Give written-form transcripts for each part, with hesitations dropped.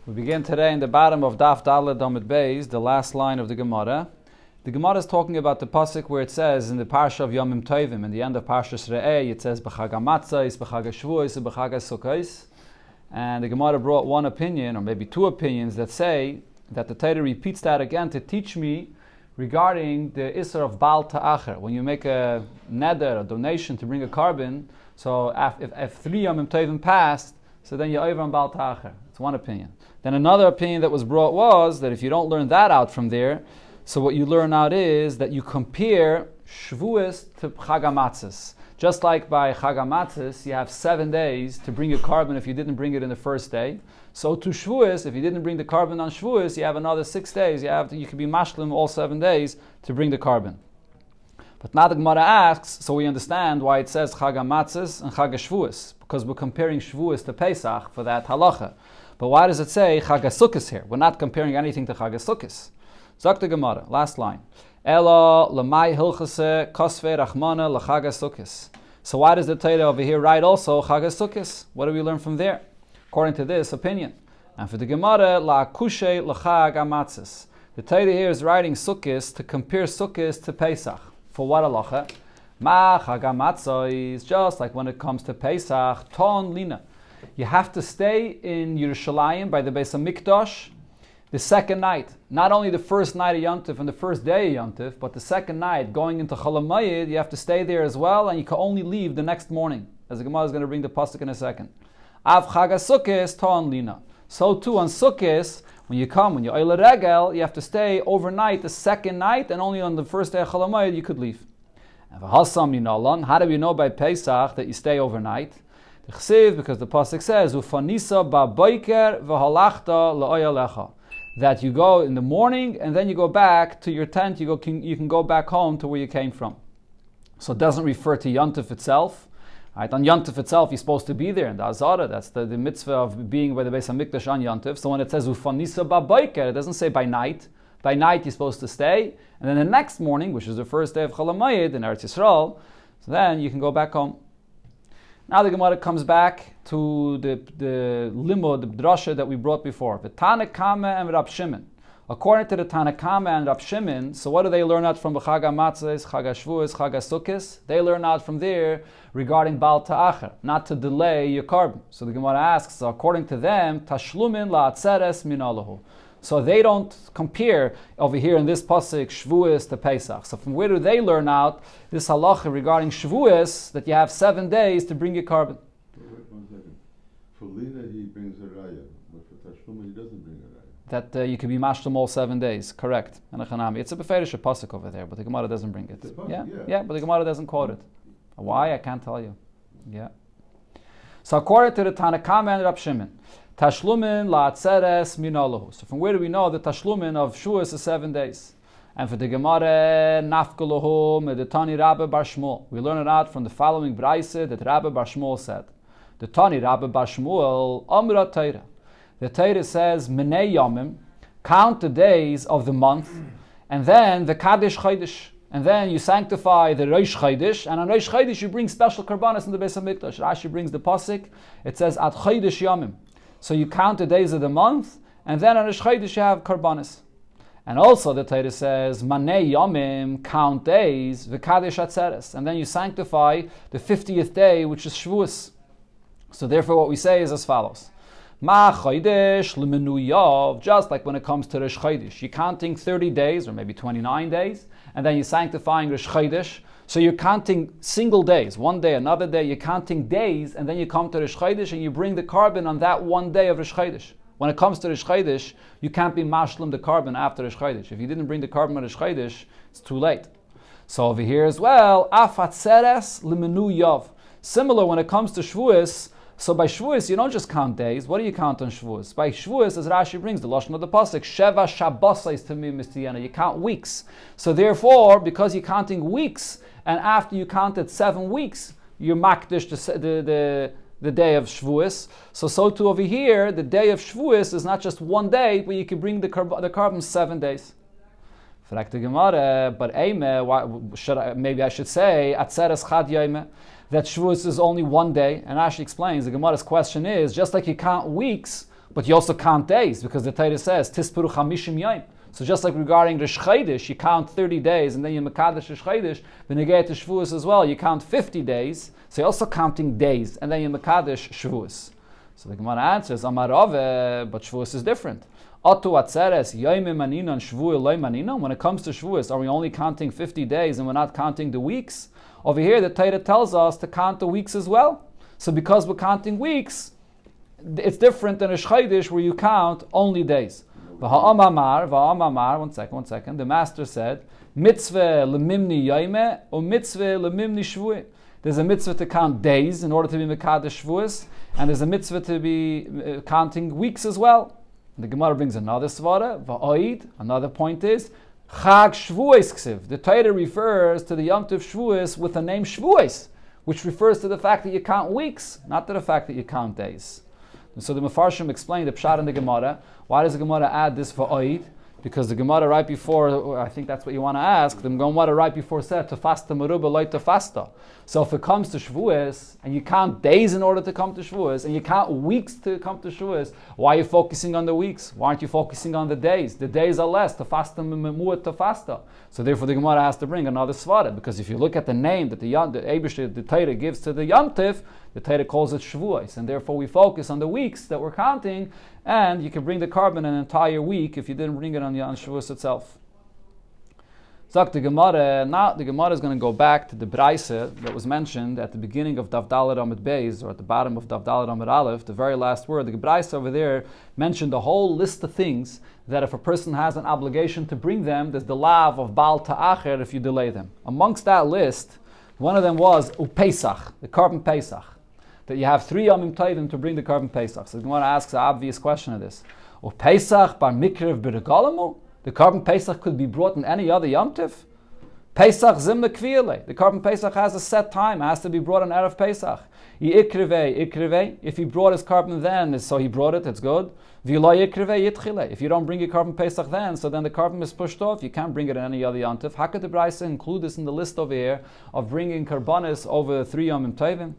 We begin today in the bottom of Daf Daled Amud Beis, the last line of the Gemara. The Gemara is talking about the pasuk where it says in the parsha of Yomim Tovim, in the end of Parshas Re'eh, it says B'chag HaMatzos, B'chag HaShavuos, B'chag HaSukkos. And the Gemara brought one opinion, or maybe two opinions, that say that the Torah repeats that again to teach me regarding the Isser of Baal Ta'acher. When you make a neder, a donation to bring a carbon, so if 3 Yomim Tovim passed, so then you're over on Baal Ta'acher. It's one opinion. Then another opinion that was brought was that if you don't learn that out from there, so what you learn out is that you compare Shavuos to Chag HaMatzos. Just like by Chag HaMatzos, you have 7 days to bring your carbon if you didn't bring it in the first day. So to Shavuos, if you didn't bring the carbon on Shavuos, you have another 6 days. You can be mashlim all 7 days to bring the carbon. But now the Gemara asks, so we understand why it says Chag HaMatzos and Chag HaShavuos, because we're comparing Shavuos to Pesach for that halacha. But why does it say Chag HaSukkos here? We're not comparing anything to Chag HaSukkos. Zok the Gemara, last line. Ela lemay hilchase kosvei rachmana lechag HaSukkos. So why does the Torah over here write also Chag HaSukkos? What do we learn from there? According to this opinion. And for the Gemara, la kushe lechag HaMatzos. The Torah here is writing Sukkos to compare Sukkos to Pesach. For what halacha? Ma Chag HaMatzos, just like when it comes to Pesach, ton lina. You have to stay in Yerushalayim by the Beis HaMikdash the second night. Not only the first night of Yom Tov and the first day of Yom Tov, but the second night, going into Chol HaMoed, you have to stay there as well, and you can only leave the next morning. As the Gemara is going to bring the pasuk in a second. Av Chag HaSukkos ton lina. So too on Sukkos, when you're Oile Regel, you have to stay overnight the second night, and only on the first day of Chol HaMoed you could leave. And how do we know by Pesach that you stay overnight? Because the pasuk says, "Ufanisa ba'boiker v'halachta la'oyalecha," that you go in the morning and then you go back to your tent. You can go back home to where you came from. So it doesn't refer to Yom Tov itself. Right? On Yom Tov itself, you're supposed to be there in the Azara. That's the mitzvah of being by the Beis HaMikdash on Yom Tov. So when it says "Ufanisa ba'boiker," it doesn't say by night. By night you're supposed to stay, and then the next morning, which is the first day of Chol HaMoed in Eretz Yisrael, so then you can go back home. Now the Gemara comes back to the limud, the drasha that we brought before. The Tana Kama and Rab Shimon. According to the Tana Kama and Rab Shimon, so what do they learn out from the Chag HaMatzos, Chag HaShavuos, Chag HaSukkos? They learn out from there regarding Baal Ta'acher, not to delay your carbon. So the Gemara asks, so according to them, Tashlumin la'atzeres min alahu. So they don't compare over here in this pasuk Shavuos to Pesach. So from where do they learn out this halacha regarding Shavuos that you have 7 days to bring your carbon? Wait 1 second. For Lina he brings a raya, but for Tashluma he doesn't bring a raya. That you can be mashlam all 7 days. Correct. It's a beferish pasuk over there, but the Gemara doesn't bring it. Yeah, but the Gemara doesn't quote it. Why? I can't tell you. Yeah. So according to the Tana Kama and Rab Shimon, Tashlumin la'atzeres min alahu. So from where do we know the Tashlumin of Shavuos is 7 days? And for the Gemara, nafkalahu medetani Rabbi Bar Shmuel. We learn it out from the following brayse that Rabbi Bar Shmuel said. The Tani Rabbi Bar Shmuel, Amra Torah. The Torah says, Menei Yomim, count the days of the month, and then the Kaddish Chodesh. And then you sanctify the Rosh Chodesh, and on Rosh Chodesh you bring special karbanos in the Beis HaMikdash. Rashi brings the pasuk, it says, Ad Chodesh Yomim. So you count the days of the month, and then on Rosh Chodesh you have karbanos. And also the Torah says, Manei Yomim, count days, v'kadesh atzeres. And then you sanctify the 50th day, which is Shavuos. So therefore what we say is as follows. Ma Chodesh l'menu yav, just like when it comes to Rosh Chodesh. You're counting 30 days, or maybe 29 days, and then you're sanctifying Rosh Chodesh. So you're counting single days, 1 day, another day, you're counting days, and then you come to Rosh Chodesh and you bring the carbon on that 1 day of Rosh Chodesh. When it comes to Rosh Chodesh, you can't be mashlim the carbon after Rosh Chodesh. If you didn't bring the carbon on Rosh Chodesh, it's too late. So over here as well, af atzeres l'menu yav. Similar when it comes to Shavuos. So by Shavuos, you don't just count days. What do you count on Shavuos? By Shavuos, as Rashi brings, the Lashon of the pasuk, Sheva Shabbosais to me, Mr. You count weeks. So therefore, because you're counting weeks, and after you counted 7 weeks, you're makdish the day of Shavuos. So too over here, the day of Shavuos is not just 1 day, but you can bring the carbon 7 days. Fragt the Gemara, but maybe I should say, Atzeres Chad Yoime, that Shavuos is only 1 day. And Rashi explains, the Gemara's question is, just like you count weeks But you also count days, because the Torah says, Tispuru Chamishim Yom. So just like regarding Rosh Chodesh, you count 30 days, and then you Mekadesh Rosh Chodesh, then you get to Shavuos as well, you count 50 days, so you're also counting days, and then you Mekadesh Shavuos. So the Gemara answers, Amar Rave, but Shavuos is different. Otu Atzeres, Yoimim Maninon, Shavuos Loi Maninon. When it comes to Shavuos, are we only counting 50 days and we're not counting the weeks? Over here, the Torah tells us to count the weeks as well. So because we're counting weeks, it's different than a Chodesh where you count only days. V'ha'amamar, one second. The master said, mitzvah lemimni yoime or mitzvah lemimni shvuah. There's a mitzvah to count days in order to be mekadesh shvuos, and there's a mitzvah to be counting weeks as well. The Gemara brings another svara, va'oid. Another point is, chag shvuos ksiv. The Torah refers to the Yom Tov Shvuos with the name shvuos, which refers to the fact that you count weeks, not to the fact that you count days. And so the Mefarshim explained the Pshat in the Gemara. Why does the Gemara add this for Oid? Because the Gemara right before, I think that's what you want to ask, the Gemara right before said, Tefasta meruba loy tefasta. So if it comes to Shavuos, and you count days in order to come to Shavuos, and you count weeks to come to Shavuos, why are you focusing on the weeks? Why aren't you focusing on the days? The days are less, Tefasta memuat tefasta. So therefore the Gemara has to bring another svara, because if you look at the name that the Eibusher, the Torah gives to the Yom Tiv, the Torah calls it Shavuos, and therefore we focus on the weeks that we're counting, and you can bring the carbon an entire week if you didn't bring it on Shavuos itself. Zok the Gemara, now the Gemara is going to go back to the Braise that was mentioned at the beginning of Daf Daled Amud Beis, or at the bottom of Daf Daled Amud Aleph, the very last word. The Braise over there mentioned a whole list of things that if a person has an obligation to bring them, there's the lav of Baal Ta'acher if you delay them. Amongst that list, one of them was Upesach, the carbon Pesach, that you have 3 Yomim Tovim to bring the carbon Pesach. So the Gemara asks an obvious question of this. Upesach bar mikrev b'regalamu? The carbon Pesach could be brought in any other Yom Tiv? Pesach zimna kvile. The carbon Pesach has a set time. It has to be brought on Erev Pesach. Ikrivei. If he brought his carbon then, so he brought it, it's good. V'lo ikrivei yitchile. If you don't bring your carbon Pesach then, so then the carbon is pushed off. You can't bring it in any other Yom Tiv. How could the Braisa include this in the list over here of bringing karbanis over 3 Yomim Tovim?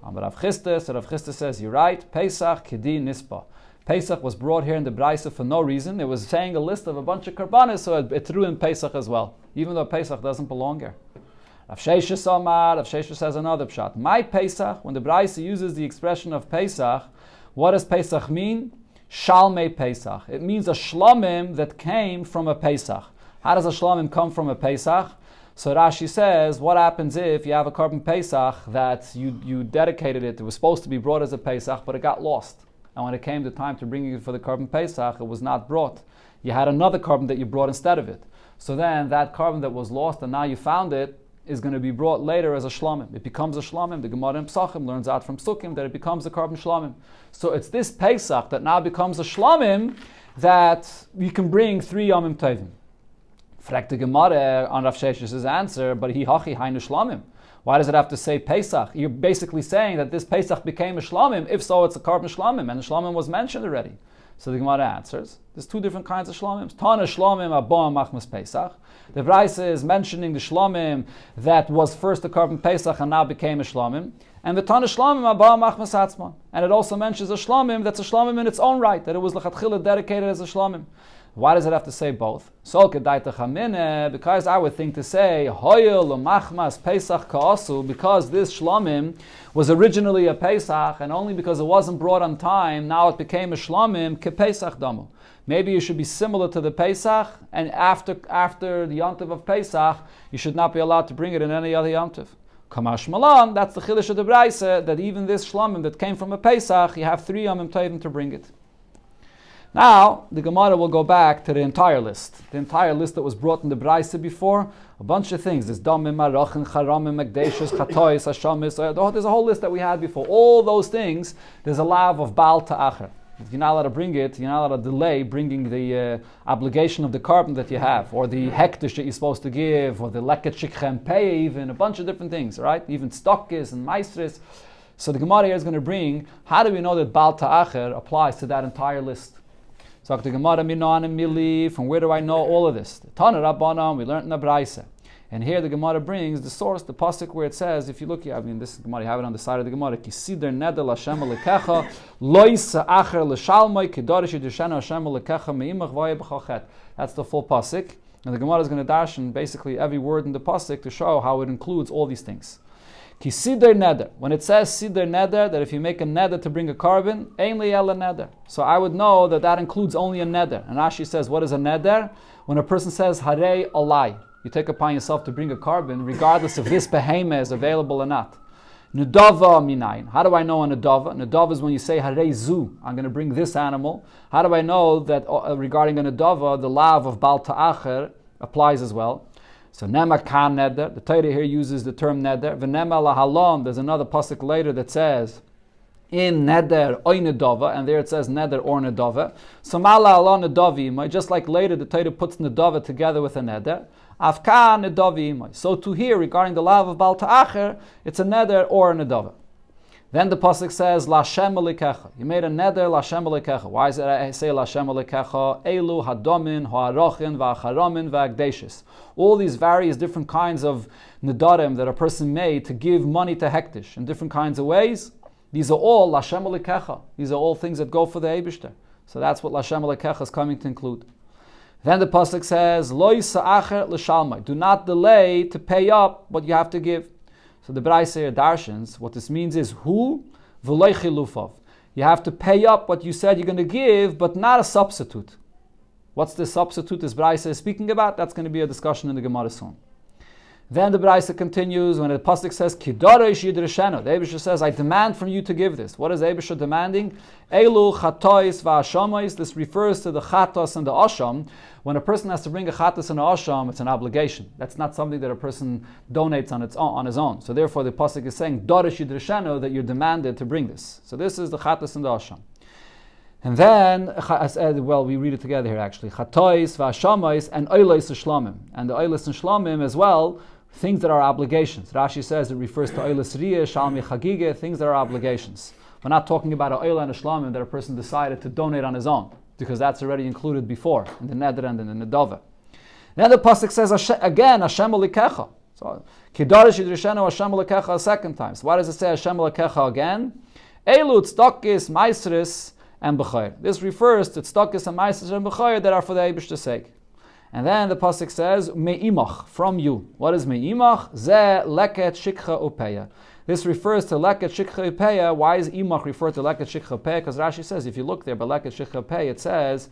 But Rav Chisda says, you're right. Pesach kedi nispa. Pesach was brought here in the Braisa for no reason. It was saying a list of a bunch of karbanis, so it threw in Pesach as well, even though Pesach doesn't belong here. Rav Shesha says another pshat. My Pesach, when the Braisa uses the expression of Pesach, what does Pesach mean? Shalmei Pesach. It means a shlomim that came from a Pesach. How does a shlomim come from a Pesach? So Rashi says, what happens if you have a carbon Pesach that you dedicated it was supposed to be brought as a Pesach, but it got lost? And when it came the time to bring it for the carbon Pesach, it was not brought. You had another carbon that you brought instead of it. So then that carbon that was lost and now you found it is going to be brought later as a shlomim. It becomes a shlomim. The Gemara in Pesachim learns out from Sukkim that it becomes a carbon shlomim. So it's this Pesach that now becomes a shlomim that you can bring 3 Yomim Tovim. Fragt the Gemara on Rav Shesh's answer, but he hachi hainu shlomim. Why does it have to say Pesach? You're basically saying that this Pesach became a shlomim. If so, it's a carbon shlomim, and the shlomim was mentioned already. So the Gemara answers, there's 2 different kinds of shlomims. Tana shlomim aboam machmas Pesach. The Braisa is mentioning the shlomim that was first a carbon Pesach and now became a shlomim. And the Tana shlomim aboam machmas Hatzman. And it also mentions a shlomim that's a shlomim in its own right, that it was lechatchila dedicated as a shlomim. Why does it have to say both? So because I would think to say hoyel machmas Pesach ka'asu, because this shlomim was originally a Pesach and only because it wasn't brought on time, now it became a shlomim ke Pesach damu. Maybe you should be similar to the Pesach, and after the Yom Tov of Pesach, you should not be allowed to bring it in any other Yom Tov. Kamash malan, that's the chiddush of the Braisa, that even this shlomim that came from a Pesach, you have 3 Yomim Tovim to bring it. Now, the Gemara will go back to the entire list. The entire list that was brought in the Braisa before, a bunch of things. There's Damim, Marachin, Charamim, Megdeshus, Chatois, Hashamis. There's a whole list that we had before. All those things, there's a lav of Baal Ta'acher. If you're not allowed to bring it, you're not allowed to delay bringing the obligation of the carbon that you have, or the hektish that you're supposed to give, or the leket shikchem pei, even a bunch of different things, right? Even stockis and maestris. So the Gemara here is going to bring, how do we know that Baal Ta'acher applies to that entire list? So the Gemara Minan and Mili, from where do I know all of this? The Tana Rabbanan, we learned in the Braisa. And here the Gemara brings the source, the pasuk where it says, if you look here, this Gemara, you have it on the side of the Gemara, Kisider neder l'Hashem alekecha, lo yisa acher l'shalmai, kidorish yidrishenu Hashem alekecha me'imach v'ayeh b'chalchet. That's the full pasuk. And the Gemara is going to dash in basically every word in the pasuk to show how it includes all these things. Ki siddur neder. When it says siddur neder, that if you make a neder to bring a carbon, ein li'ela neder. So I would know that that includes only a neder. And Rashi says, what is a neder? When a person says harei alai, you take upon yourself to bring a carbon, regardless if this behemah is available or not. Nedava minayin. How do I know a nedava? Nedava is when you say harei zu, I'm going to bring this animal. How do I know that regarding a nedava, the lav of bal ta'acher applies as well? So nema kan neder. The Torah here uses the term neder. V'nema lahalom. There's another pasuk later that says in neder oy nedava, and there it says neder or nedava. So mala ala nedavi. Just like later the Torah puts nedava together with a neder. Afkan nedavi. So to here regarding the lav of bal ta'acher, it's a neder or a nedava. Then the pasuk says Lashem alikecha. You made a neder Lashem alikecha. Why is it I say Lashem alikecha? Elu hadomin ha'arochin va'acharamin va'agdeshis. All these various different kinds of nedarim that a person made to give money to hektish in different kinds of ways. These are all Lashem alikecha. These are all things that go for the Eibishter. So that's what Lashem alikecha is coming to include. Then the pasuk says Lo yisa'acher l'shalmai. Do not delay to pay up what you have to give. So the Braisa darshans, what this means is hu v'loy chilufav. You have to pay up what you said you're going to give, but not a substitute. What's the substitute this Braisa is speaking about? That's going to be a discussion in the Gemara soon. Then the Braisa continues when the pasuk says Kidorish yidrishenu. The Eibusha says, I demand from you to give this. What is Eibusha demanding? Elu chatois va'ashamois. This refers to the chatos and the asham. When a person has to bring a chatos and an asham, it's an obligation. That's not something that a person donates on his own. So therefore the pasuk is saying Dorish yidrishenu, that you're demanded to bring this. So this is the chatos and the asham. And then, we read it together here actually. Chatois va'ashamois and oilos shlamim. And the oilos and shlamim as well, things that are obligations. Rashi says it refers to oilos riyah, shalmi chagigah, things that are obligations. We're not talking about an oil and a shlamim that a person decided to donate on his own, because that's already included before in the neder and in the nedava. Then the pasuk says again, Hashem alikecha. So kidarish yidrishenu Hashem alikecha a second time. So why does it say Hashem alikecha again? Elu tzedakis maisris and b'chayr. This refers to tzedakis and maisris and b'chayr that are for the Eibishter's sake. And then the pasuk says me'imach, from you. What is me'imach? Zeh leket shikcha upeya. This refers to leket shikcha upeya. Why is imach referred to leket shikcha upeya? Because Rashi says, if you look there, by leket shikcha upeya, it says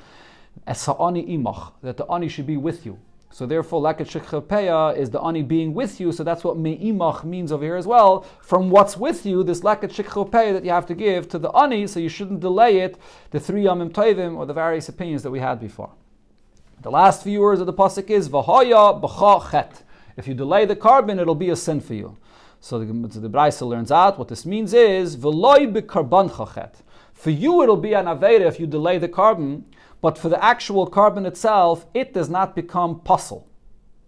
es ha'ani imach, that the ani should be with you. So therefore, leket shikcha upeya is the ani being with you. So that's what me'imach means over here as well. From what's with you, this leket shikcha upeya that you have to give to the ani, so you shouldn't delay it. The 3 yamim tovim, or the various opinions that we had before. The last few words of the pasuk is v'hoya b'cha chet. If you delay the carbon, it'll be a sin for you. So the Braisa learns out what this means is v'loy b'karbancha chet. For you, it'll be an aveda if you delay the carbon, but for the actual carbon itself, it does not become puzzle.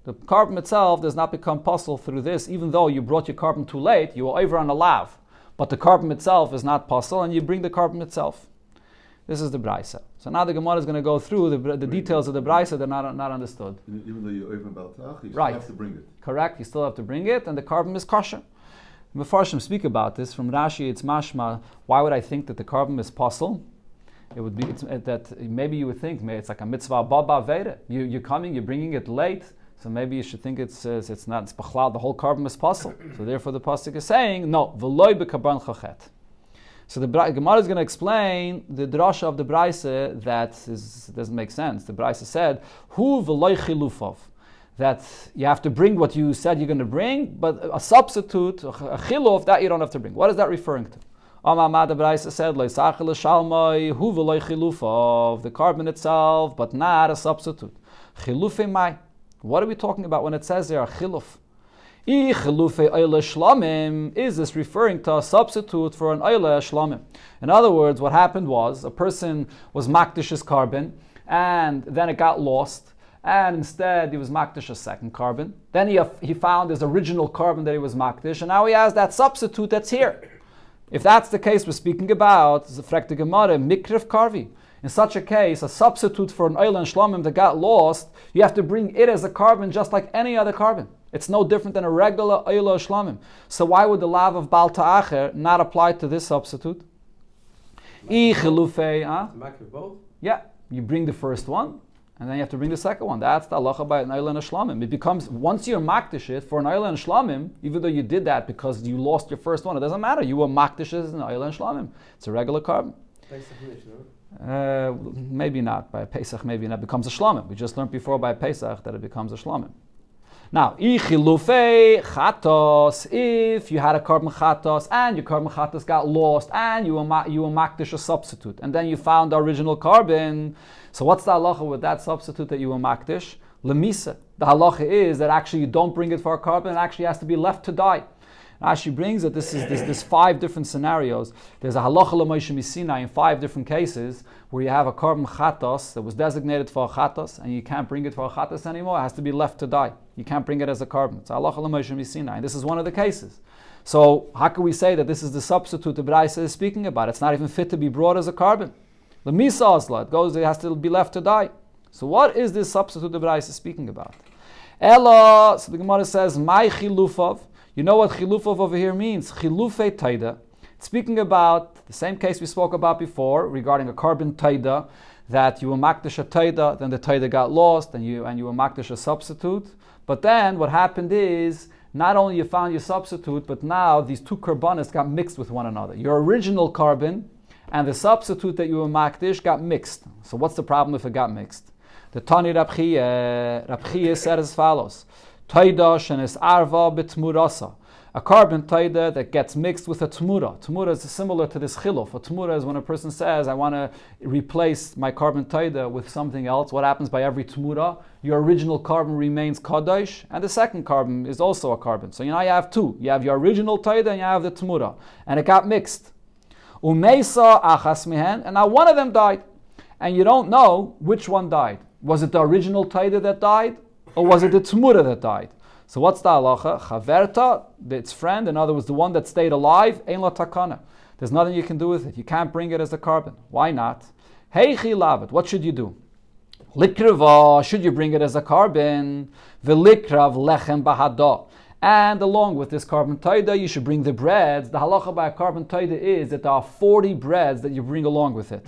The carbon itself does not become puzzle through this, even though you brought your carbon too late, you were over on a lav. But the carbon itself is not puzzle, and you bring the carbon itself. This is the Braisa. So now the Gemara is going to go through the details of the Braisa that are not understood. Even though you're over Baltach, you still right. have to bring it. Correct, you still have to bring it, and the carbon is kosher. Mefarshim speak about this. From Rashi, it's mashma. Why would I think that the carbon is puzzle? It would be that maybe you would think it's like a mitzvah baba veda. You're coming, you're bringing it late, so maybe you should think it's not. It's b'chlal. The whole carbon is puzzle. So therefore, the pasuk is saying no. V'loy b'karban chachet. So the Gemara is going to explain the drasha of the Braisa that doesn't make sense. The Braisa said, "Hu v'loy chilufav," that you have to bring what you said you're going to bring, but a substitute, a chiluf, that you don't have to bring. What is that referring to? Amamad the Braisa said, "Lo yisachel shalmai hu v'loy chilufav," the carbon itself, but not a substitute. Chilufei mai. What are we talking about when it says there a chiluf? Is this referring to a substitute for an oile shlamim? In other words, what happened was a person was makdish his carbon, and then it got lost, and instead he was makdish a second carbon. Then he found his original carbon that he was makdish, and now he has that substitute that's here. If that's the case we're speaking about, the frekte Gemara, mikrif karvi. In such a case, a substitute for an oil and shlamim that got lost, you have to bring it as a carbon just like any other carbon. It's no different than a regular Oila Shlamim. So why would the lav of Baal Ta'acher not apply to this substitute? Both? Yeah, you bring the first one, and then you have to bring the second one. That's the halacha by an Oila and a Shlamim. It becomes, once you're makdish it for an Oila and Shlamim, even though you did that because you lost your first one, it doesn't matter. You were makdish as an Oila and Shlamim. It's a regular carbon. Maybe not. By Pesach, maybe not. It becomes a Shlamim. We just learned before by Pesach that it becomes a Shlamim. Now, ichilufei chatos, if you had a carbon chatos and your carbon chatos got lost and you were makdish a substitute and then you found the original carbon, so what's the halacha with that substitute that you were makdish? Lemisa. The halacha is that actually you don't bring it for a carbon, it actually has to be left to die. Now she brings it, there's 5 different scenarios. There's a halacha l'Moshe Misinai in 5 different cases where you have a carbon chatos that was designated for a chatos and you can't bring it for a chatos anymore, it has to be left to die. You can't bring it as a carbon. It's halacha l'Moshe Misinai, and this is one of the cases. So how can we say that this is the substitute the Braisa is speaking about? It's not even fit to be brought as a carbon. The misa asla, it has to be left to die. So what is this substitute the Braisa is speaking about? Ella, so the Gemara says, my chilufav. You know what chilufav over here means? Chilufei taida. It's speaking about the same case we spoke about before regarding a carbon taida, that you were makdish a taida, then the taida got lost, and you were makdish a substitute. But then what happened is, not only you found your substitute, but now these 2 karbanis got mixed with one another. Your original carbon and the substitute that you were makdish got mixed. So what's the problem if it got mixed? The Tani Rab Chiya said as follows: Taida shenes arva betmurasa. A carbon taida that gets mixed with a tmura. Tmura is similar to this chiluf. A tmura is when a person says, I want to replace my carbon taida with something else. What happens by every tmura? Your original carbon remains kadosh, and the second carbon is also a carbon. So now you have 2. You have your original taida and you have the tmura. And it got mixed. Umeisa achas mihen, and now one of them died. And you don't know which one died. Was it the original taida that died? Or was it the tmura that died? So what's the halacha? Chaverta, its friend, in other words, the one that stayed alive, ein la takana. There's nothing you can do with it. You can't bring it as a carbon. Why not? Heichi lavet. What should you do? Likrava, should you bring it as a carbon? V'likrav lechem bahada. And along with this carbon taida, you should bring the breads. The halacha by a carbon taida is that there are 40 breads that you bring along with it.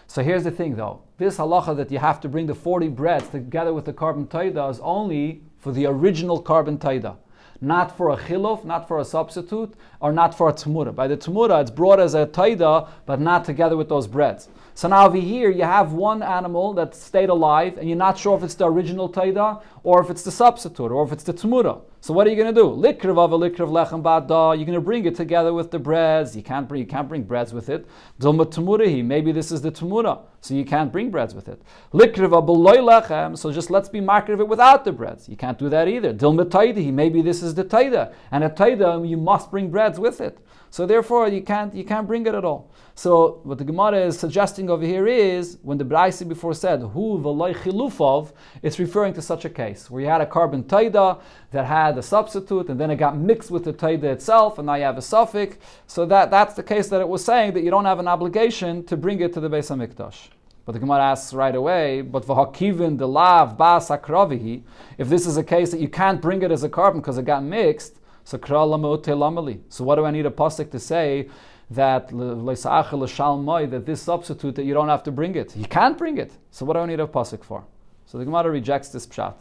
So here's the thing though. This halacha that you have to bring the 40 breads together with the carbon taida is only for the original carbon taida. Not for a chiluf, not for a substitute, or not for a tmura. By the tmura, it's brought as a taida, but not together with those breads. So now over here, you have one animal that stayed alive, and you're not sure if it's the original taida, or if it's the substitute, or if it's the tmura. So what are you going to do? Likrav likrav lechem ba'da. You're going to bring it together with the breads. You can't bring breads with it. Dilma tmurahi. Maybe this is the tmura, so you can't bring breads with it. Likrav b'loy lechem. So just let's be market of it without the breads. You can't do that either. Dilma taidahi. Maybe this is the taida, and a taida you must bring breads with it. So therefore you can't bring it at all. So what the Gemara is suggesting over here is, when the Braisi before said, Hu v'loy chilufov, it's referring to such a case, where you had a carbon taida that had a substitute, and then it got mixed with the taida itself, and now you have a suffix. So that's the case that it was saying that you don't have an obligation to bring it to the Beis HaMikdash. But the Gemara asks right away, but v'hakivin de lav ba'as hakravihi, if this is a case that you can't bring it as a carbon because it got mixed, so what do I need a pasuk to say that that this substitute that you don't have to bring it? You can't bring it. So what do I need a pasuk for? So the Gemara rejects this pshat.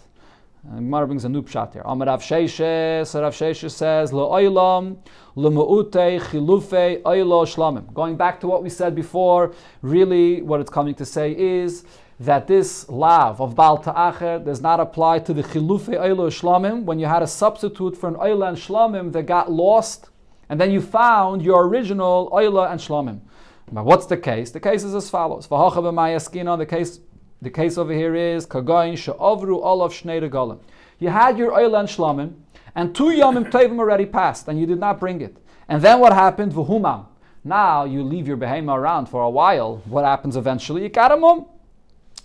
The Gemara brings a new pshat here. Amar Rav Sheishe, so Rav Sheishe says le'olam le'me'utei chilufei oylo shlamim. Going back to what we said before, really what it's coming to say is that this lav of Baal Ta'acher does not apply to the chilufei oylo shlamim when you had a substitute for an oyla and shlamim that got lost, and then you found your original oyla and shlamim. Now what's the case? The case is as follows. The case over here is Kagain she'ovru olav shnei regalim. You had your oyla and shlamim, and 2 yomim tovim already passed, and you did not bring it. And then what happened? V'humam. Now you leave your behema around for a while. What happens eventually? You got a mum.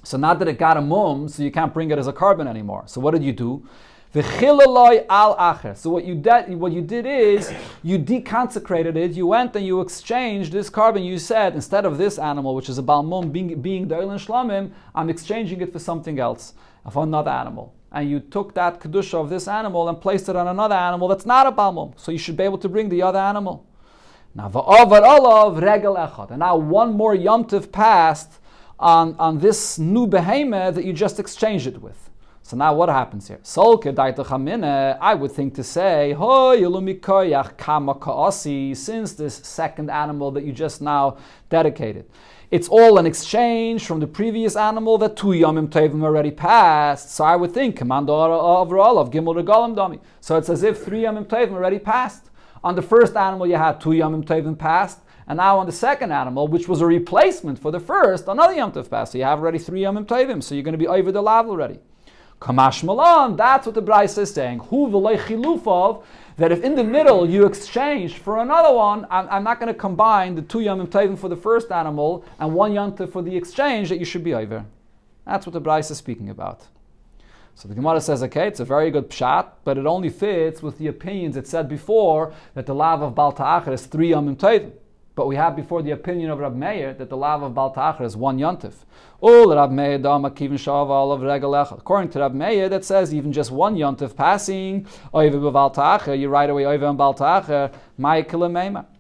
So now that it got a mum, so you can't bring it as a carbon anymore. So what did you do? V'chilaloi al acher. So what you did is you deconsecrated it. You went and you exchanged this carbon. You said, instead of this animal, which is a balmum being the Eilen Shlamim, I'm exchanging it for something else, for another animal. And you took that kedusha of this animal and placed it on another animal that's not a balmum. So you should be able to bring the other animal. Now va'avar olav regel echad. And now one more Yom Tov passed on this new behemoth that you just exchanged it with. So now what happens here? I would think to say, since this second animal that you just now dedicated, it's all an exchange from the previous animal that 2 Yomim Tovim already passed. So I would think, Command overall of Gimel Regalim Dami. So it's as if 3 Yomim Tovim already passed. On the first animal you had 2 Yomim Tovim passed, and now on the second animal, which was a replacement for the first, another Yom Tov passed. So you have already 3 Yomim Tovim, so you're going to be over the lav already. Kamash Malan, that's what the Brisa is saying. Hu v'loi chilufov, that if in the middle you exchange for another one, I'm not going to combine the 2 Yom Tovim for the first animal and 1 Yom Tov for the exchange, that you should be over. That's what the Brisa is speaking about. So the Gemara says, okay, it's a very good pshat, but it only fits with the opinions it said before that the lav of Baal Ta'achar is 3 Yom Tovim. But we have before the opinion of Rabbi Meir that the lav of Baal Ta'achar is 1 Yontif. According to Rabbi Meir, that says even just 1 Yontif passing, you right away over on Baal Ta'achar,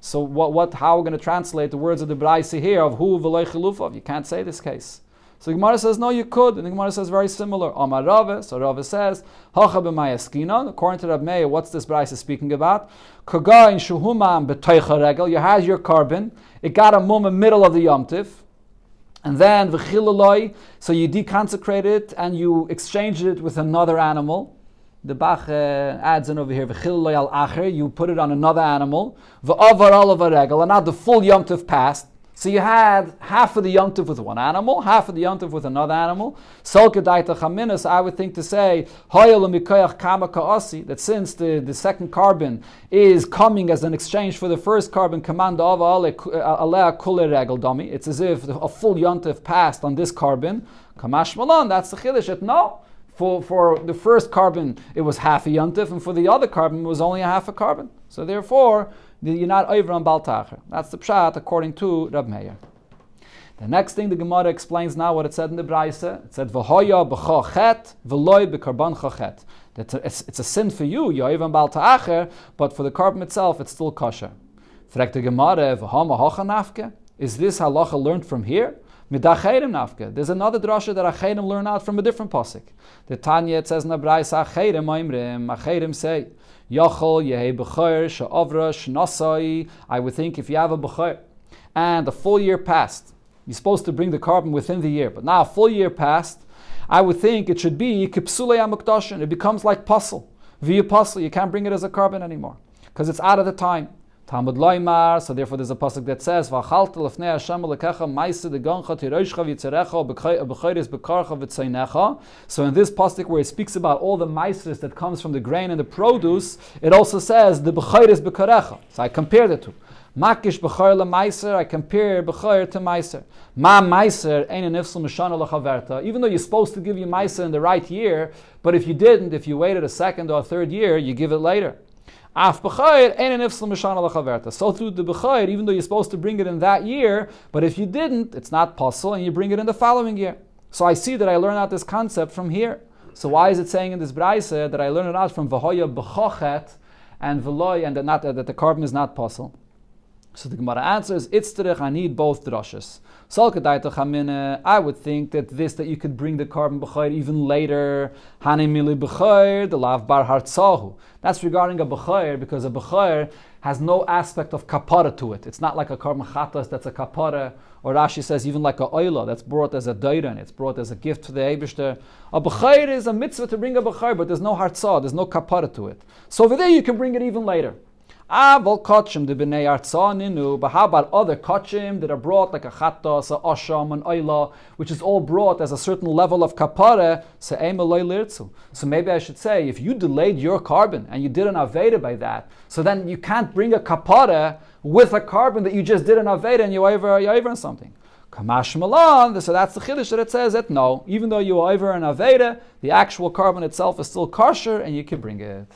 so how are we going to translate the words of the Brisa here of hu v'loi chilufov? You can't say this case. So the Gemara says, no, you could. And the Gemara says very similar. Amar Rava, so Rava says, Hacha b'mayaskina. According to Rabbi Meir, what's this Brisa speaking about? Kaga in shuhumam b'toicha regel. You had your carbon. It got a mum in the middle of the Yom Tiv. And then v'chilaloi, so you deconsecrated it and you exchanged it with another animal. The Bach adds in over here, v'chilaloi al acher. You put it on another animal. V'avar olav regel. And now the full Yom Tiv passed. So you had half of the Yom Tov with one animal, half of the Yom Tov with another animal. So I would think to say that since the second carbon is coming as an exchange for the first carbon, it's as if a full Yom Tov passed on this carbon. Kamash Malon, that's the chiddush. No, for the first carbon it was half a Yom Tov, and for the other carbon it was only a half a carbon. So therefore, you're not over on Baal Ta'achar. That's the pshat according to Rab Meir. The next thing the Gemara explains now what it said in the Brisa. It said v'hoya b'chochet v'loy b'karban chochet. It's a sin for you. You're over on Baal Ta'achar, but for the carbon itself, it's still kosher. Fragt the Gemara v'hama hocha nafke. Is this halacha learned from here? Midachayim nafke. There's another drasha that Achayim learn out from a different pasuk. The Tanya, it says in the Brisa, Achayim oimrim. Achayim say, Yachol Yehei B'chor She'avra Sh'nasai. I would think if you have a B'chor and a full year passed, you're supposed to bring the carbon within the year, but now a full year passed, I would think it should be Kipsulei HaMukdashin. It becomes like puzzle. Via puzzle, you can't bring it as a carbon anymore because it's out of the time. Talmud Loimar, so therefore there's a pasuk that says, V'achalta l'fnei Hashem l'kecha ma'aseh degoncha tiroshcha v'yitzerecha b'chayres b'karcha v'tzeinecha. So in this pasuk where it speaks about all the ma'ases that comes from the grain and the produce, it also says the b'chayres b'karecha. So I compare the two. Makish b'chayr l'ma'aser, I compare b'chayr to ma'aser. Ma ma'aser ein nifsel mishana l'chaverta. Even though you're supposed to give your ma'aser in the right year, but if you didn't, if you waited a second or a third year, you give it later. So through the b'chayr, even though you're supposed to bring it in that year, but if you didn't, it's not possible, and you bring it in the following year. So I see that I learn out this concept from here. So why is it saying in this brayse that I learn it out from v'hoya b'chochet and v'loy, and that the carbon is not possible? So the Gemara answers, Itzterich, I need both drushes. I would think that you could bring the carbon b'chayr even later. Hanimili b'chayr, the lav bar hartzahu. That's regarding a b'chayr, because a b'chayr has no aspect of kapara to it. It's not like a carbon chatas that's a kapara, or Rashi says even like a oila that's brought as a dairan, it's brought as a gift to the Eibishter. A b'chayr is a mitzvah to bring a b'chayr, but there's no hartzah, there's no kapara to it. So over there you can bring it even later. But how about other kachim that are brought like a chatas, a asham, an oila, which is all brought as a certain level of kapara? So maybe I should say, if you delayed your carbon and you did an aveda by that, so then you can't bring a kapara with a carbon that you just did an aveda and you're over on something. Kamash Malan, so that's the chiddush that it says that no, even though you are over an Aveda, the actual carbon itself is still kosher and you can bring it.